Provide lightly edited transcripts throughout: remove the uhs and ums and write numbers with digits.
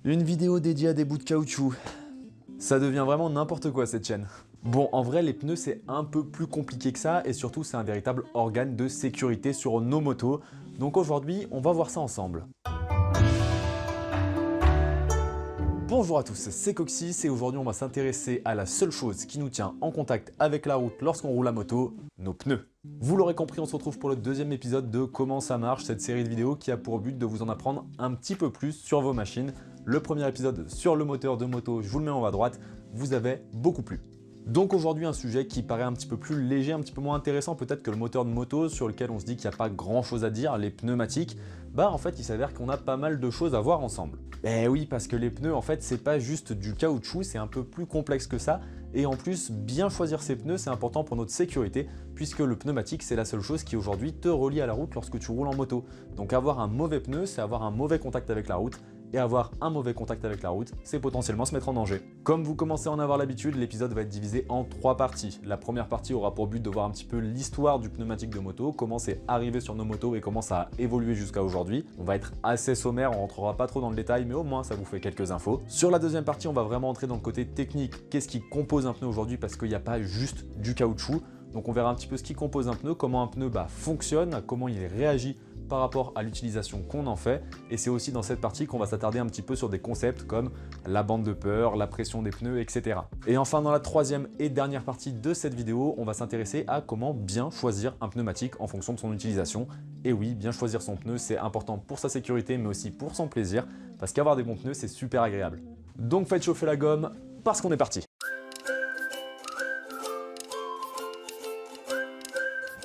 Une vidéo dédiée à des bouts de caoutchouc. Ça devient vraiment n'importe quoi cette chaîne. Bon, en vrai, les pneus, c'est un peu plus compliqué que ça et surtout, c'est un véritable organe de sécurité sur nos motos. Donc aujourd'hui, on va voir ça ensemble. Bonjour à tous, c'est Coxis et aujourd'hui, on va s'intéresser à la seule chose qui nous tient en contact avec la route lorsqu'on roule à moto, nos pneus. Vous l'aurez compris, on se retrouve pour le deuxième épisode de Comment ça marche, cette série de vidéos qui a pour but de vous en apprendre un petit peu plus sur vos machines. Le premier épisode sur le moteur de moto, je vous le mets en haut à droite, vous avez beaucoup plu. Donc aujourd'hui un sujet qui paraît un petit peu plus léger, un petit peu moins intéressant peut-être que le moteur de moto sur lequel on se dit qu'il n'y a pas grand chose à dire, les pneumatiques, bah en fait il s'avère qu'on a pas mal de choses à voir ensemble. Eh oui, parce que les pneus en fait c'est pas juste du caoutchouc, c'est un peu plus complexe que ça et en plus bien choisir ses pneus c'est important pour notre sécurité puisque le pneumatique c'est la seule chose qui aujourd'hui te relie à la route lorsque tu roules en moto. Donc avoir un mauvais pneu c'est avoir un mauvais contact avec la route. Et avoir un mauvais contact avec la route, c'est potentiellement se mettre en danger. Comme vous commencez à en avoir l'habitude, l'épisode va être divisé en 3 parties. La première partie aura pour but de voir un petit peu l'histoire du pneumatique de moto, comment c'est arrivé sur nos motos et comment ça a évolué jusqu'à aujourd'hui. On va être assez sommaire, on rentrera pas trop dans le détail, mais au moins ça vous fait quelques infos. Sur la deuxième partie, on va vraiment entrer dans le côté technique. Qu'est-ce qui compose un pneu aujourd'hui parce qu'il n'y a pas juste du caoutchouc. Donc on verra un petit peu ce qui compose un pneu, comment un pneu fonctionne, comment il réagit par rapport à l'utilisation qu'on en fait. Et c'est aussi dans cette partie qu'on va s'attarder un petit peu sur des concepts comme la bande de peur, la pression des pneus, etc. Et enfin, dans la troisième et dernière partie de cette vidéo, on va s'intéresser à comment bien choisir un pneumatique en fonction de son utilisation. Et oui, bien choisir son pneu, c'est important pour sa sécurité, mais aussi pour son plaisir, parce qu'avoir des bons pneus, c'est super agréable. Donc faites chauffer la gomme, parce qu'on est parti.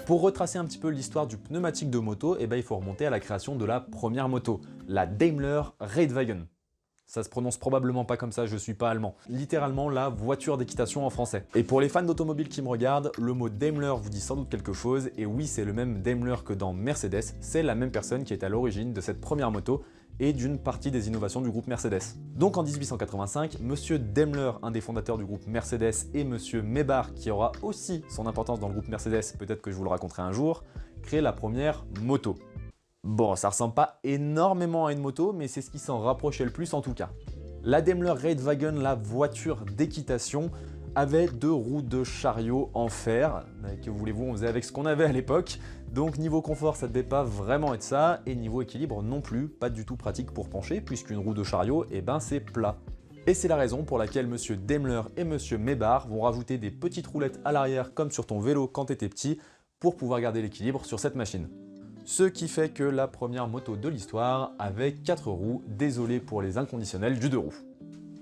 Pour retracer un petit peu l'histoire du pneumatique de moto, il faut remonter à la création de la première moto, la Daimler Reitwagen. Ça se prononce probablement pas comme ça, je suis pas allemand. Littéralement la voiture d'équitation en français. Et pour les fans d'automobile qui me regardent, le mot Daimler vous dit sans doute quelque chose, et oui, c'est le même Daimler que dans Mercedes, c'est la même personne qui est à l'origine de cette première moto et d'une partie des innovations du groupe Mercedes. Donc en 1885, Monsieur Daimler, un des fondateurs du groupe Mercedes, et Monsieur Maybach, qui aura aussi son importance dans le groupe Mercedes, peut-être que je vous le raconterai un jour, créent la première moto. Bon, ça ressemble pas énormément à une moto, mais c'est ce qui s'en rapprochait le plus en tout cas. La Daimler Reitwagen, la voiture d'équitation, avait 2 roues de chariot en fer. Que voulez-vous, on faisait avec ce qu'on avait à l'époque. Donc niveau confort, ça devait pas vraiment être ça, et niveau équilibre non plus, pas du tout pratique pour pencher, puisqu'une roue de chariot, c'est plat. Et c'est la raison pour laquelle Monsieur Daimler et Monsieur Maybach vont rajouter des petites roulettes à l'arrière, comme sur ton vélo quand t'étais petit, pour pouvoir garder l'équilibre sur cette machine. Ce qui fait que la première moto de l'histoire avait 4 roues, désolé pour les inconditionnels du 2 roues.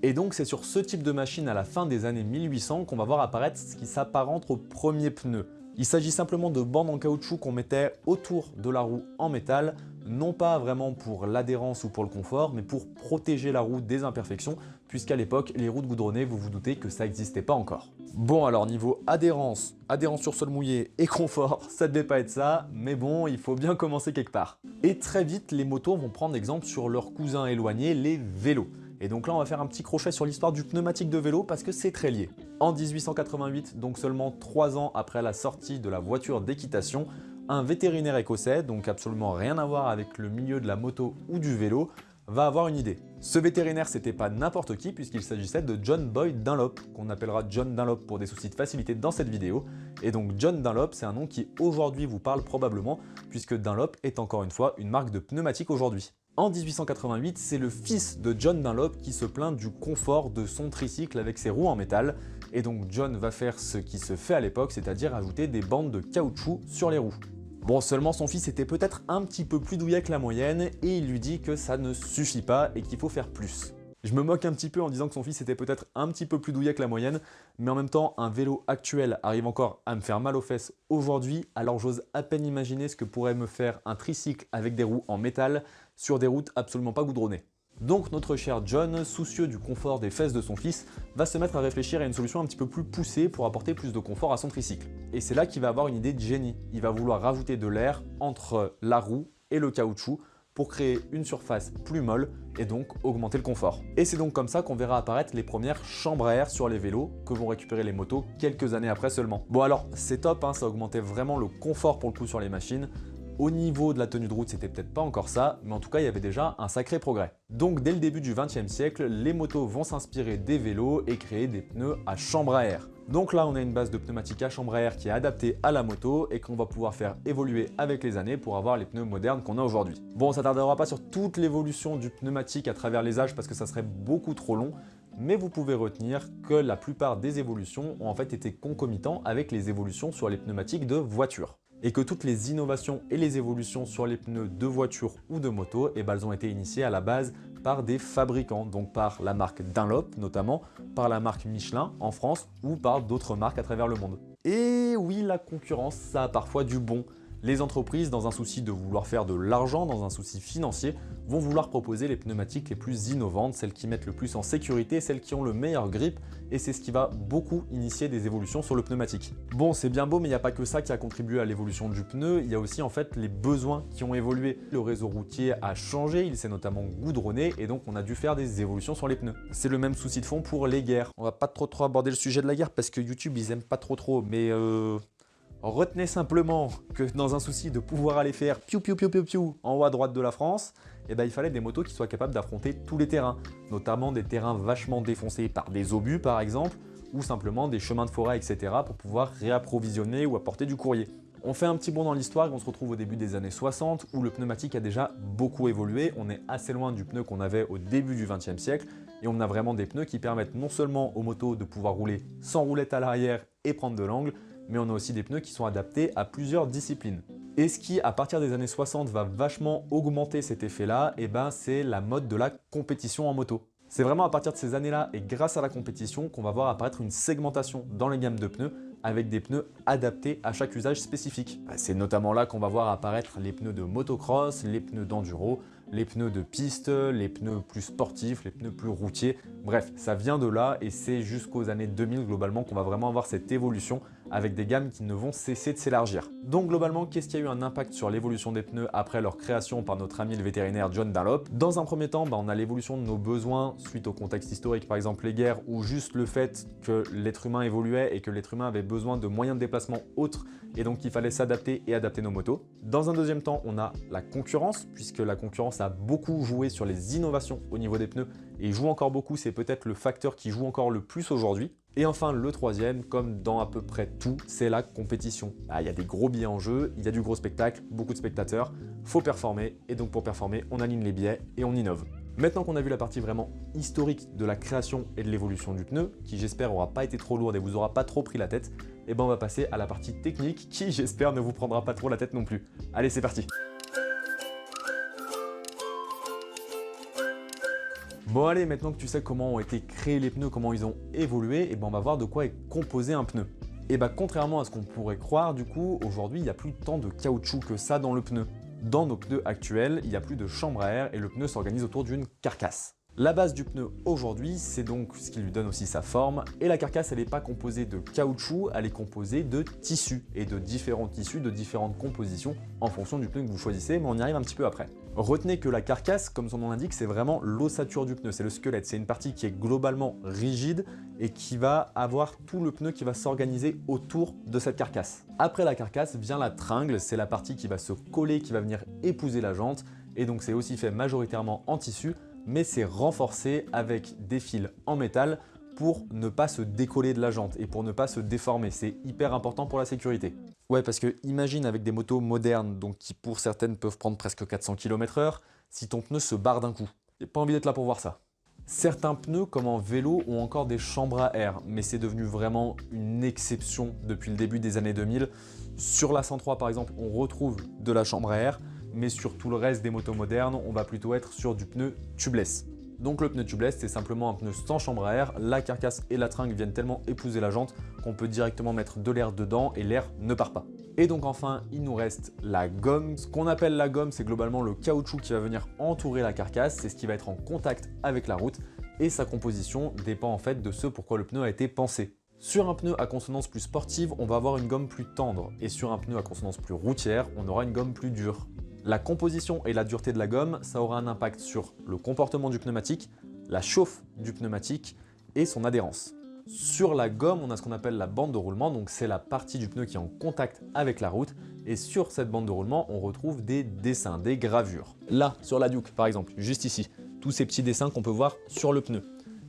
Et donc c'est sur ce type de machine à la fin des années 1800 qu'on va voir apparaître ce qui s'apparente au premier pneu. Il s'agit simplement de bandes en caoutchouc qu'on mettait autour de la roue en métal, non pas vraiment pour l'adhérence ou pour le confort, mais pour protéger la roue des imperfections, puisqu'à l'époque, les roues de goudronnées, vous vous doutez que ça n'existait pas encore. Bon, alors niveau adhérence sur sol mouillé et confort, ça devait pas être ça, mais bon, il faut bien commencer quelque part. Et très vite, les motos vont prendre exemple sur leurs cousins éloignés, les vélos. Et donc là, on va faire un petit crochet sur l'histoire du pneumatique de vélo parce que c'est très lié. En 1888, donc seulement 3 ans après la sortie de la voiture d'équitation, un vétérinaire écossais, donc absolument rien à voir avec le milieu de la moto ou du vélo, va avoir une idée. Ce vétérinaire, c'était pas n'importe qui puisqu'il s'agissait de John Boyd Dunlop, qu'on appellera John Dunlop pour des soucis de facilité dans cette vidéo. Et donc John Dunlop, c'est un nom qui aujourd'hui vous parle probablement puisque Dunlop est encore une fois une marque de pneumatique aujourd'hui. En 1888, c'est le fils de John Dunlop qui se plaint du confort de son tricycle avec ses roues en métal. Et donc John va faire ce qui se fait à l'époque, c'est-à-dire ajouter des bandes de caoutchouc sur les roues. Bon, seulement son fils était peut-être un petit peu plus douillet que la moyenne et il lui dit que ça ne suffit pas et qu'il faut faire plus. Je me moque un petit peu en disant que son fils était peut-être un petit peu plus douillet que la moyenne, mais en même temps, un vélo actuel arrive encore à me faire mal aux fesses aujourd'hui, alors j'ose à peine imaginer ce que pourrait me faire un tricycle avec des roues en métal sur des routes absolument pas goudronnées. Donc notre cher John, soucieux du confort des fesses de son fils, va se mettre à réfléchir à une solution un petit peu plus poussée pour apporter plus de confort à son tricycle. Et c'est là qu'il va avoir une idée de génie. Il va vouloir rajouter de l'air entre la roue et le caoutchouc pour créer une surface plus molle et donc augmenter le confort. Et c'est donc comme ça qu'on verra apparaître les premières chambres à air sur les vélos que vont récupérer les motos quelques années après seulement. Bon alors, c'est top, ça augmentait vraiment le confort pour le coup sur les machines. Au niveau de la tenue de route, c'était peut-être pas encore ça, mais en tout cas, il y avait déjà un sacré progrès. Donc dès le début du XXe siècle, les motos vont s'inspirer des vélos et créer des pneus à chambre à air. Donc là, on a une base de pneumatique à chambre à air qui est adaptée à la moto et qu'on va pouvoir faire évoluer avec les années pour avoir les pneus modernes qu'on a aujourd'hui. Bon, ça ne tardera pas sur toute l'évolution du pneumatique à travers les âges parce que ça serait beaucoup trop long, mais vous pouvez retenir que la plupart des évolutions ont en fait été concomitants avec les évolutions sur les pneumatiques de voiture. Et que toutes les innovations et les évolutions sur les pneus de voiture ou de moto, elles ont été initiées à la base par des fabricants, donc par la marque Dunlop notamment, par la marque Michelin en France ou par d'autres marques à travers le monde. Et oui, la concurrence, ça a parfois du bon. Les entreprises, dans un souci de vouloir faire de l'argent, dans un souci financier, vont vouloir proposer les pneumatiques les plus innovantes, celles qui mettent le plus en sécurité, celles qui ont le meilleur grip, et c'est ce qui va beaucoup initier des évolutions sur le pneumatique. Bon, c'est bien beau, mais il n'y a pas que ça qui a contribué à l'évolution du pneu, il y a aussi en fait les besoins qui ont évolué. Le réseau routier a changé, il s'est notamment goudronné, et donc on a dû faire des évolutions sur les pneus. C'est le même souci de fond pour les guerres. On va pas trop aborder le sujet de la guerre parce que YouTube ils aiment pas trop, mais retenez simplement que dans un souci de pouvoir aller faire piou piou piou piou piou en haut à droite de la France, il fallait des motos qui soient capables d'affronter tous les terrains, notamment des terrains vachement défoncés par des obus par exemple, ou simplement des chemins de forêt, etc. pour pouvoir réapprovisionner ou apporter du courrier. On fait un petit bond dans l'histoire et on se retrouve au début des années 60 où le pneumatique a déjà beaucoup évolué. On est assez loin du pneu qu'on avait au début du XXe siècle et on a vraiment des pneus qui permettent non seulement aux motos de pouvoir rouler sans roulette à l'arrière et prendre de l'angle, mais on a aussi des pneus qui sont adaptés à plusieurs disciplines. Et ce qui, à partir des années 60, va vachement augmenter cet effet-là, c'est la mode de la compétition en moto. C'est vraiment à partir de ces années-là et grâce à la compétition qu'on va voir apparaître une segmentation dans les gammes de pneus avec des pneus adaptés à chaque usage spécifique. C'est notamment là qu'on va voir apparaître les pneus de motocross, les pneus d'enduro, les pneus de piste, les pneus plus sportifs, les pneus plus routiers. Bref, ça vient de là et c'est jusqu'aux années 2000 globalement qu'on va vraiment avoir cette évolution avec des gammes qui ne vont cesser de s'élargir. Donc globalement, qu'est-ce qui a eu un impact sur l'évolution des pneus après leur création par notre ami le vétérinaire John Dunlop? Dans un premier temps, on a l'évolution de nos besoins suite au contexte historique, par exemple les guerres, ou juste le fait que l'être humain évoluait et que l'être humain avait besoin de moyens de déplacement autres et donc il fallait s'adapter et adapter nos motos. Dans un deuxième temps, on a la concurrence, puisque la concurrence a beaucoup joué sur les innovations au niveau des pneus et joue encore beaucoup, c'est peut-être le facteur qui joue encore le plus aujourd'hui. Et enfin, le troisième, comme dans à peu près tout, c'est la compétition. Il y a des gros billets en jeu, il y a du gros spectacle, beaucoup de spectateurs, faut performer, et donc pour performer, on aligne les billets et on innove. Maintenant qu'on a vu la partie vraiment historique de la création et de l'évolution du pneu, qui j'espère aura pas été trop lourde et vous aura pas trop pris la tête, on va passer à la partie technique qui j'espère ne vous prendra pas trop la tête non plus. Allez, c'est parti! Bon allez, maintenant que tu sais comment ont été créés les pneus, comment ils ont évolué, on va voir de quoi est composé un pneu. Contrairement à ce qu'on pourrait croire, du coup, aujourd'hui, il n'y a plus tant de caoutchouc que ça dans le pneu. Dans nos pneus actuels, il n'y a plus de chambre à air et le pneu s'organise autour d'une carcasse. La base du pneu aujourd'hui, c'est donc ce qui lui donne aussi sa forme. Et la carcasse, elle n'est pas composée de caoutchouc, elle est composée de tissus et de différents tissus, de différentes compositions en fonction du pneu que vous choisissez, mais on y arrive un petit peu après. Retenez que la carcasse, comme son nom l'indique, c'est vraiment l'ossature du pneu, c'est le squelette. C'est une partie qui est globalement rigide et qui va avoir tout le pneu qui va s'organiser autour de cette carcasse. Après la carcasse vient la tringle, c'est la partie qui va se coller, qui va venir épouser la jante. Et donc c'est aussi fait majoritairement en tissu, mais c'est renforcé avec des fils en métal pour ne pas se décoller de la jante et pour ne pas se déformer. C'est hyper important pour la sécurité. Ouais, parce que imagine avec des motos modernes, donc qui pour certaines peuvent prendre presque 400 km/h, si ton pneu se barre d'un coup. J'ai pas envie d'être là pour voir ça. Certains pneus, comme en vélo, ont encore des chambres à air, mais c'est devenu vraiment une exception depuis le début des années 2000. Sur la 103 par exemple, on retrouve de la chambre à air, mais sur tout le reste des motos modernes, on va plutôt être sur du pneu tubeless. Donc le pneu tubeless, c'est simplement un pneu sans chambre à air, la carcasse et la tringle viennent tellement épouser la jante qu'on peut directement mettre de l'air dedans et l'air ne part pas. Et donc enfin, il nous reste la gomme. Ce qu'on appelle la gomme, c'est globalement le caoutchouc qui va venir entourer la carcasse, c'est ce qui va être en contact avec la route et sa composition dépend en fait de ce pourquoi le pneu a été pensé. Sur un pneu à consonance plus sportive, on va avoir une gomme plus tendre et sur un pneu à consonance plus routière, on aura une gomme plus dure. La composition et la dureté de la gomme, ça aura un impact sur le comportement du pneumatique, la chauffe du pneumatique et son adhérence. Sur la gomme, on a ce qu'on appelle la bande de roulement, donc c'est la partie du pneu qui est en contact avec la route. Et sur cette bande de roulement, on retrouve des dessins, des gravures. Là, sur la Duke par exemple, juste ici, tous ces petits dessins qu'on peut voir sur le pneu.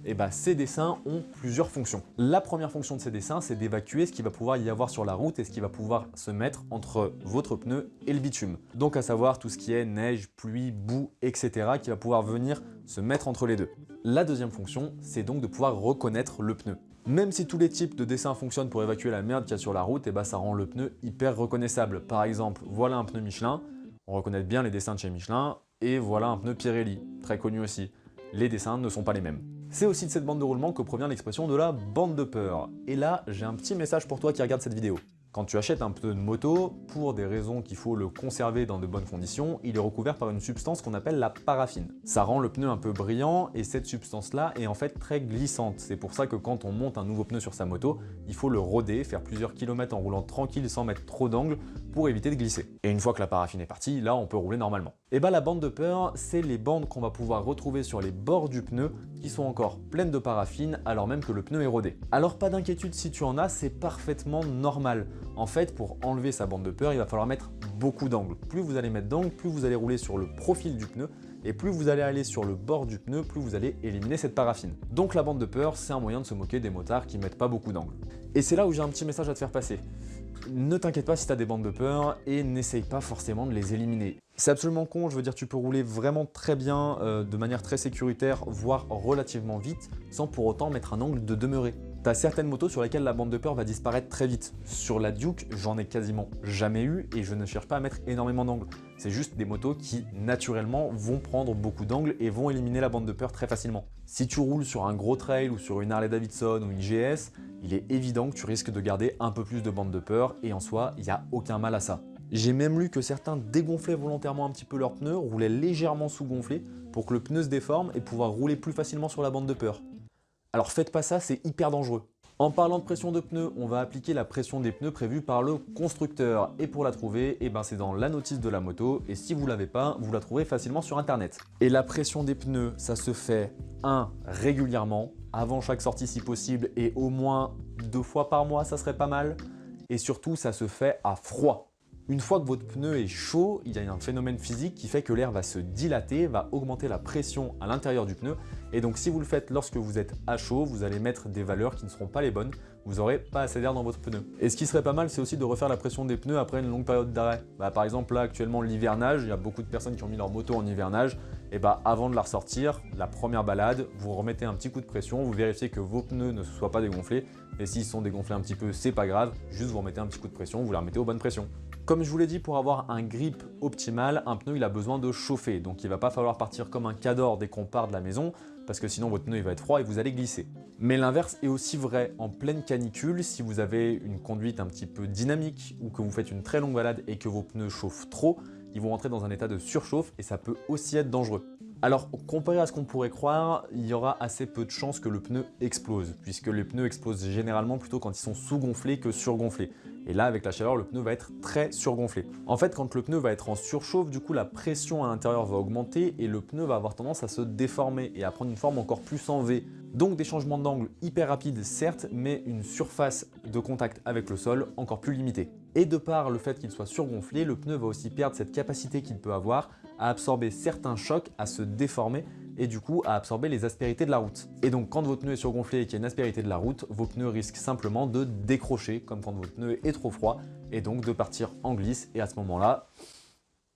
Et bah, ces dessins ont plusieurs fonctions. La première fonction de ces dessins, c'est d'évacuer ce qui va pouvoir y avoir sur la route et ce qui va pouvoir se mettre entre votre pneu et le bitume. Donc à savoir tout ce qui est neige, pluie, boue, etc. qui va pouvoir venir se mettre entre les deux. La deuxième fonction, c'est donc de pouvoir reconnaître le pneu. Même si tous les types de dessins fonctionnent pour évacuer la merde qu'il y a sur la route, et bah, ça rend le pneu hyper reconnaissable. Par exemple, voilà un pneu Michelin, on reconnaît bien les dessins de chez Michelin, et voilà un pneu Pirelli, très connu aussi. Les dessins ne sont pas les mêmes. C'est aussi de cette bande de roulement que provient l'expression de la bande de peur. Et là, j'ai un petit message pour toi qui regarde cette vidéo. Quand tu achètes un pneu de moto, pour des raisons qu'il faut le conserver dans de bonnes conditions, il est recouvert par une substance qu'on appelle la paraffine. Ça rend le pneu un peu brillant et cette substance-là est en fait très glissante. C'est pour ça que quand on monte un nouveau pneu sur sa moto, il faut le roder, faire plusieurs kilomètres en roulant tranquille sans mettre trop d'angle pour éviter de glisser. Et une fois que la paraffine est partie, là on peut rouler normalement. Et bah la bande de peur, c'est les bandes qu'on va pouvoir retrouver sur les bords du pneu qui sont encore pleines de paraffine alors même que le pneu est rodé. Alors pas d'inquiétude si tu en as, c'est parfaitement normal. En fait, pour enlever sa bande de peur, il va falloir mettre beaucoup d'angles. Plus vous allez mettre d'angles, plus vous allez rouler sur le profil du pneu et plus vous allez aller sur le bord du pneu, plus vous allez éliminer cette paraffine. Donc la bande de peur, c'est un moyen de se moquer des motards qui mettent pas beaucoup d'angles. Et c'est là où j'ai un petit message à te faire passer. Ne t'inquiète pas si tu as des bandes de peur et n'essaye pas forcément de les éliminer. C'est absolument con, je veux dire tu peux rouler vraiment très bien, de manière très sécuritaire, voire relativement vite, sans pour autant mettre un angle de demeurer. Tu as certaines motos sur lesquelles la bande de peur va disparaître très vite. Sur la Duke, j'en ai quasiment jamais eu et je ne cherche pas à mettre énormément d'angles. C'est juste des motos qui, naturellement, vont prendre beaucoup d'angles et vont éliminer la bande de peur très facilement. Si tu roules sur un gros trail ou sur une Harley Davidson ou une GS, il est évident que tu risques de garder un peu plus de bande de peur et en soi, il n'y a aucun mal à ça. J'ai même lu que certains dégonflaient volontairement un petit peu leurs pneus, roulaient légèrement sous-gonflés pour que le pneu se déforme et pouvoir rouler plus facilement sur la bande de peur. Alors faites pas ça, c'est hyper dangereux. En parlant de pression de pneus, on va appliquer la pression des pneus prévue par le constructeur. Et pour la trouver, c'est dans la notice de la moto. Et si vous ne l'avez pas, vous la trouverez facilement sur internet. Et la pression des pneus, ça se fait régulièrement, avant chaque sortie si possible, et au moins 2 fois par mois, ça serait pas mal. Et surtout, ça se fait à froid. Une fois que votre pneu est chaud, il y a un phénomène physique qui fait que l'air va se dilater, va augmenter la pression à l'intérieur du pneu. Et donc si vous le faites lorsque vous êtes à chaud, vous allez mettre des valeurs qui ne seront pas les bonnes. Vous n'aurez pas assez d'air dans votre pneu. Et ce qui serait pas mal, c'est aussi de refaire la pression des pneus après une longue période d'arrêt. Par exemple, là actuellement l'hivernage, il y a beaucoup de personnes qui ont mis leur moto en hivernage. Et avant de la ressortir, la première balade, vous remettez un petit coup de pression, vous vérifiez que vos pneus ne se soient pas dégonflés. Et s'ils sont dégonflés un petit peu, c'est pas grave, juste vous remettez un petit coup de pression, vous les remettez aux bonnes pressions. Comme je vous l'ai dit, pour avoir un grip optimal, un pneu il a besoin de chauffer. Donc il ne va pas falloir partir comme un cador dès qu'on part de la maison, parce que sinon votre pneu il va être froid et vous allez glisser. Mais l'inverse est aussi vrai en pleine canicule, si vous avez une conduite un petit peu dynamique ou que vous faites une très longue balade et que vos pneus chauffent trop, ils vont rentrer dans un état de surchauffe et ça peut aussi être dangereux. Alors, comparé à ce qu'on pourrait croire, il y aura assez peu de chances que le pneu explose, puisque les pneus explosent généralement plutôt quand ils sont sous-gonflés que surgonflés. Et là, avec la chaleur, le pneu va être très surgonflé. En fait, quand le pneu va être en surchauffe, du coup, la pression à l'intérieur va augmenter et le pneu va avoir tendance à se déformer et à prendre une forme encore plus en V. Donc des changements d'angle hyper rapides, certes, mais une surface de contact avec le sol encore plus limitée. Et de par le fait qu'il soit surgonflé, le pneu va aussi perdre cette capacité qu'il peut avoir à absorber certains chocs, à se déformer et du coup à absorber les aspérités de la route. Et donc quand votre pneu est surgonflé et qu'il y a une aspérité de la route, vos pneus risquent simplement de décrocher comme quand votre pneu est trop froid et donc de partir en glisse et à ce moment-là,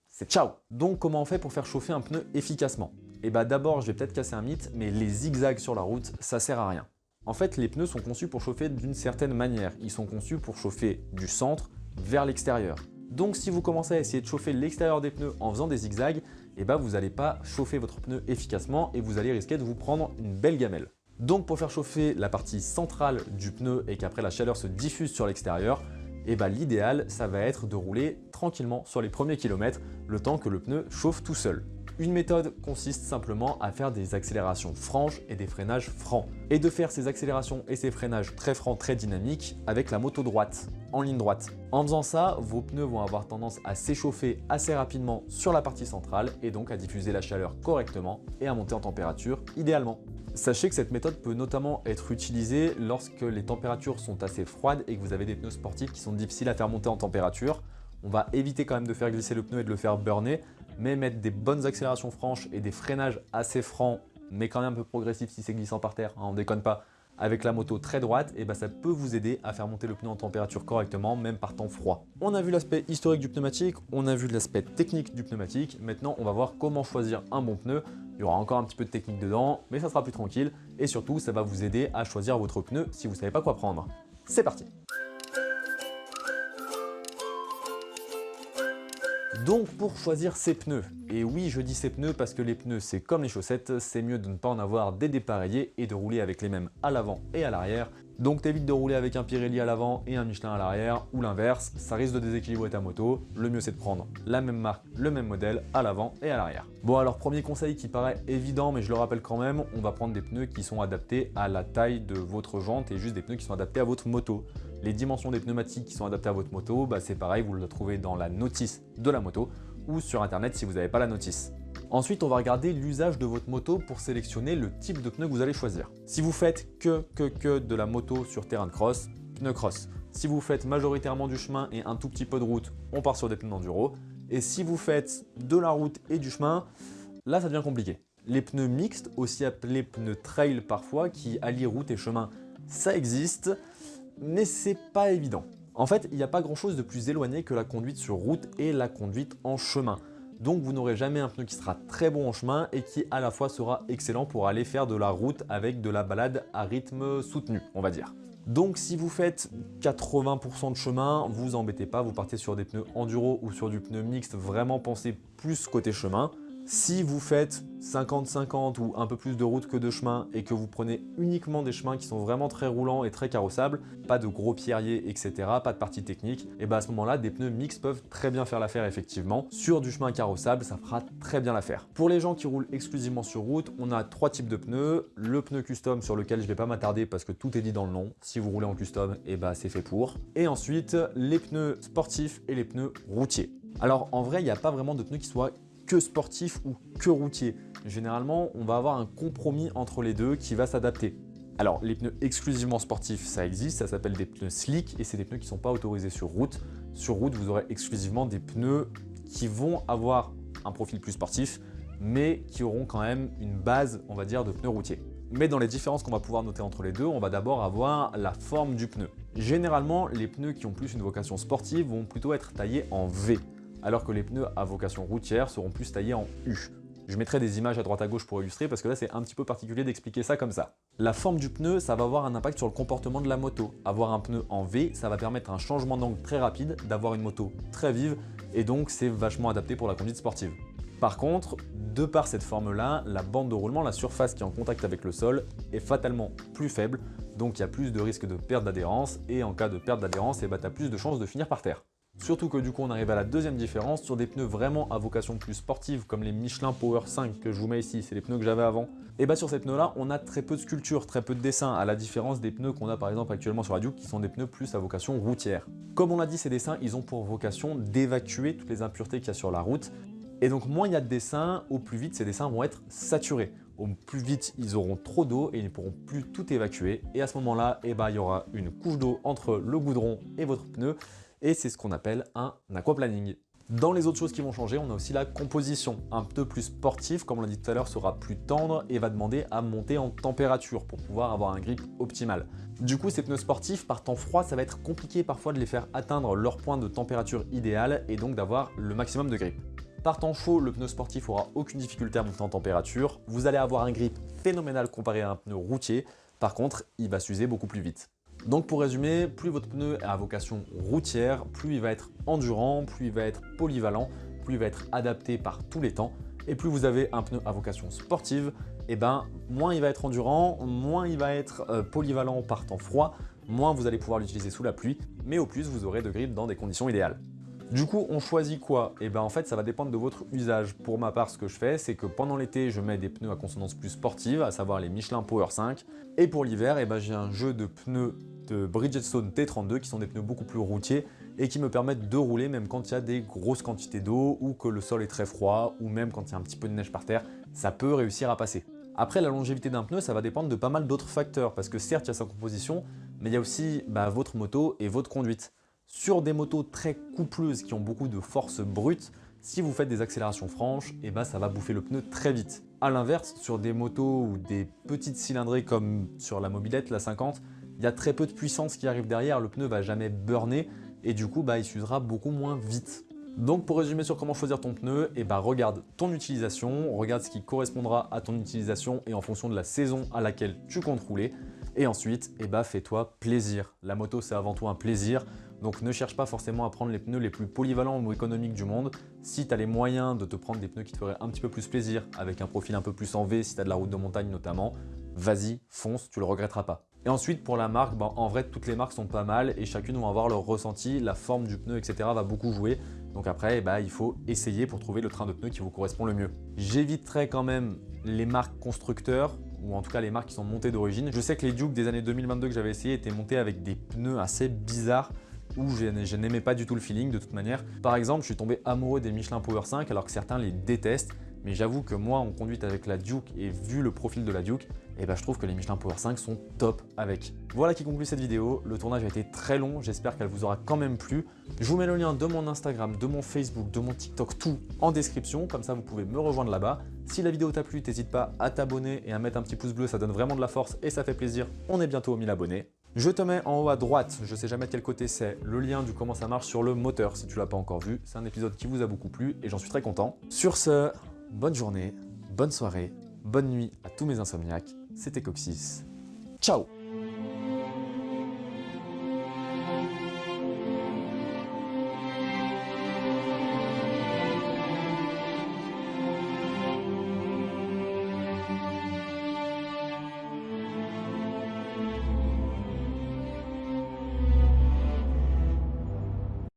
c'est ciao. Donc comment on fait pour faire chauffer un pneu efficacement? D'abord je vais peut-être casser un mythe, mais les zigzags sur la route, ça sert à rien. En fait les pneus sont conçus pour chauffer d'une certaine manière, ils sont conçus pour chauffer du centre vers l'extérieur. Donc si vous commencez à essayer de chauffer l'extérieur des pneus en faisant des zigzags, vous n'allez pas chauffer votre pneu efficacement et vous allez risquer de vous prendre une belle gamelle. Donc pour faire chauffer la partie centrale du pneu et qu'après la chaleur se diffuse sur l'extérieur, l'idéal ça va être de rouler tranquillement sur les premiers kilomètres le temps que le pneu chauffe tout seul. Une méthode consiste simplement à faire des accélérations franches et des freinages francs. Et de faire ces accélérations et ces freinages très francs, très dynamiques avec la moto droite, en ligne droite. En faisant ça, vos pneus vont avoir tendance à s'échauffer assez rapidement sur la partie centrale et donc à diffuser la chaleur correctement et à monter en température idéalement. Sachez que cette méthode peut notamment être utilisée lorsque les températures sont assez froides et que vous avez des pneus sportifs qui sont difficiles à faire monter en température. On va éviter quand même de faire glisser le pneu et de le faire burner, mais mettre des bonnes accélérations franches et des freinages assez francs, mais quand même un peu progressifs si c'est glissant par terre, hein, on déconne pas, avec la moto très droite, et ça peut vous aider à faire monter le pneu en température correctement, même par temps froid. On a vu l'aspect historique du pneumatique, on a vu l'aspect technique du pneumatique, maintenant on va voir comment choisir un bon pneu. Il y aura encore un petit peu de technique dedans, mais ça sera plus tranquille, et surtout ça va vous aider à choisir votre pneu si vous ne savez pas quoi prendre. C'est parti! Donc pour choisir ses pneus, et oui je dis ses pneus parce que les pneus c'est comme les chaussettes, c'est mieux de ne pas en avoir des dépareillés et de rouler avec les mêmes à l'avant et à l'arrière. Donc t'évites de rouler avec un Pirelli à l'avant et un Michelin à l'arrière, ou l'inverse, ça risque de déséquilibrer ta moto. Le mieux c'est de prendre la même marque, le même modèle à l'avant et à l'arrière. Bon alors premier conseil qui paraît évident mais je le rappelle quand même, on va prendre des pneus qui sont adaptés à la taille de votre jante et juste des pneus qui sont adaptés à votre moto. Les dimensions des pneumatiques qui sont adaptées à votre moto, c'est pareil, vous le trouvez dans la notice de la moto ou sur internet si vous n'avez pas la notice. Ensuite, on va regarder l'usage de votre moto pour sélectionner le type de pneu que vous allez choisir. Si vous faites que de la moto sur terrain de cross, pneu cross. Si vous faites majoritairement du chemin et un tout petit peu de route, on part sur des pneus enduro. Et si vous faites de la route et du chemin, là ça devient compliqué. Les pneus mixtes, aussi appelés pneus trail parfois, qui allient route et chemin, ça existe, mais c'est pas évident. En fait, il n'y a pas grand chose de plus éloigné que la conduite sur route et la conduite en chemin. Donc vous n'aurez jamais un pneu qui sera très bon en chemin et qui à la fois sera excellent pour aller faire de la route avec de la balade à rythme soutenu, on va dire. Donc si vous faites 80% de chemin, vous embêtez pas, vous partez sur des pneus enduro ou sur du pneu mixte, vraiment pensez plus côté chemin. Si vous faites 50-50 ou un peu plus de route que de chemin et que vous prenez uniquement des chemins qui sont vraiment très roulants et très carrossables, pas de gros pierriers, etc., pas de partie technique, et à ce moment-là, des pneus mixtes peuvent très bien faire l'affaire effectivement. Sur du chemin carrossable, ça fera très bien l'affaire. Pour les gens qui roulent exclusivement sur route, on a trois types de pneus. Le pneu custom sur lequel je ne vais pas m'attarder parce que tout est dit dans le nom. Si vous roulez en custom, c'est fait pour. Et ensuite, les pneus sportifs et les pneus routiers. Alors en vrai, il n'y a pas vraiment de pneus qui soient que sportif ou que routier. Généralement, on va avoir un compromis entre les deux qui va s'adapter. Alors, les pneus exclusivement sportifs, ça existe, ça s'appelle des pneus slick et c'est des pneus qui ne sont pas autorisés sur route. Sur route, vous aurez exclusivement des pneus qui vont avoir un profil plus sportif, mais qui auront quand même une base, on va dire, de pneus routiers. Mais dans les différences qu'on va pouvoir noter entre les deux, on va d'abord avoir la forme du pneu. Généralement, les pneus qui ont plus une vocation sportive vont plutôt être taillés en V, alors que les pneus à vocation routière seront plus taillés en U. Je mettrai des images à droite à gauche pour illustrer parce que là c'est un petit peu particulier d'expliquer ça comme ça. La forme du pneu, ça va avoir un impact sur le comportement de la moto. Avoir un pneu en V, ça va permettre un changement d'angle très rapide, d'avoir une moto très vive et donc c'est vachement adapté pour la conduite sportive. Par contre, de par cette forme-là, la bande de roulement, la surface qui est en contact avec le sol est fatalement plus faible, donc il y a plus de risque de perte d'adhérence et en cas de perte d'adhérence, tu as plus de chances de finir par terre. Surtout que du coup on arrive à la deuxième différence sur des pneus vraiment à vocation plus sportive comme les Michelin Power 5 que je vous mets ici, c'est les pneus que j'avais avant. Et sur ces pneus là on a très peu de sculpture, très peu de dessin à la différence des pneus qu'on a par exemple actuellement sur la Duke qui sont des pneus plus à vocation routière. Comme on l'a dit, ces dessins ils ont pour vocation d'évacuer toutes les impuretés qu'il y a sur la route et donc moins il y a de dessins, au plus vite ces dessins vont être saturés. Au plus vite ils auront trop d'eau et ils ne pourront plus tout évacuer et à ce moment là il y aura une couche d'eau entre le goudron et votre pneu. Et c'est ce qu'on appelle un aquaplaning. Dans les autres choses qui vont changer, on a aussi la composition. Un pneu plus sportif, comme on l'a dit tout à l'heure, sera plus tendre et va demander à monter en température pour pouvoir avoir un grip optimal. Du coup, ces pneus sportifs, par temps froid, ça va être compliqué parfois de les faire atteindre leur point de température idéal et donc d'avoir le maximum de grip. Par temps chaud, le pneu sportif aura aucune difficulté à monter en température. Vous allez avoir un grip phénoménal comparé à un pneu routier. Par contre, il va s'user beaucoup plus vite. Donc pour résumer, plus votre pneu est à vocation routière, plus il va être endurant, plus il va être polyvalent, plus il va être adapté par tous les temps. Et plus vous avez un pneu à vocation sportive, moins il va être endurant, moins il va être polyvalent par temps froid, moins vous allez pouvoir l'utiliser sous la pluie, mais au plus vous aurez de grip dans des conditions idéales. Du coup, on choisit quoi? En fait, ça va dépendre de votre usage. Pour ma part, ce que je fais, c'est que pendant l'été, je mets des pneus à consonance plus sportive, à savoir les Michelin Power 5. Et pour l'hiver, j'ai un jeu de pneus de Bridgestone T32 qui sont des pneus beaucoup plus routiers et qui me permettent de rouler même quand il y a des grosses quantités d'eau ou que le sol est très froid ou même quand il y a un petit peu de neige par terre, ça peut réussir à passer. Après, la longévité d'un pneu, ça va dépendre de pas mal d'autres facteurs, parce que certes, il y a sa composition, mais il y a aussi votre moto et votre conduite. Sur des motos très coupleuses qui ont beaucoup de force brute, si vous faites des accélérations franches, ça va bouffer le pneu très vite. A l'inverse, sur des motos ou des petites cylindrées comme sur la mobilette, la 50, il y a très peu de puissance qui arrive derrière, le pneu va jamais burner et du coup il s'usera beaucoup moins vite. Donc pour résumer sur comment choisir ton pneu, regarde ton utilisation, regarde ce qui correspondra à ton utilisation et en fonction de la saison à laquelle tu comptes rouler. Et ensuite, fais-toi plaisir. La moto, c'est avant tout un plaisir. Donc ne cherche pas forcément à prendre les pneus les plus polyvalents ou économiques du monde. Si tu as les moyens de te prendre des pneus qui te feraient un petit peu plus plaisir, avec un profil un peu plus en V, si tu as de la route de montagne notamment, vas-y, fonce, tu le regretteras pas. Et ensuite pour la marque, en vrai toutes les marques sont pas mal et chacune va avoir leur ressenti, la forme du pneu, etc. va beaucoup jouer. Donc après, il faut essayer pour trouver le train de pneus qui vous correspond le mieux. J'éviterai quand même les marques constructeurs, ou en tout cas les marques qui sont montées d'origine. Je sais que les Duke des années 2022 que j'avais essayé étaient montés avec des pneus assez bizarres où je n'aimais pas du tout le feeling de toute manière. Par exemple, je suis tombé amoureux des Michelin Power 5 alors que certains les détestent. Mais j'avoue que moi, en conduite avec la Duke et vu le profil de la Duke, je trouve que les Michelin Power 5 sont top avec. Voilà qui conclut cette vidéo. Le tournage a été très long, j'espère qu'elle vous aura quand même plu. Je vous mets le lien de mon Instagram, de mon Facebook, de mon TikTok, tout en description. Comme ça, vous pouvez me rejoindre là-bas. Si la vidéo t'a plu, n'hésite pas à t'abonner et à mettre un petit pouce bleu, ça donne vraiment de la force et ça fait plaisir. On est bientôt aux 1000 abonnés. Je te mets en haut à droite, je ne sais jamais de quel côté c'est, le lien du comment ça marche sur le moteur si tu ne l'as pas encore vu. C'est un épisode qui vous a beaucoup plu et j'en suis très content. Sur ce, bonne journée, bonne soirée, bonne nuit à tous mes insomniaques. C'était Coccyx. Ciao!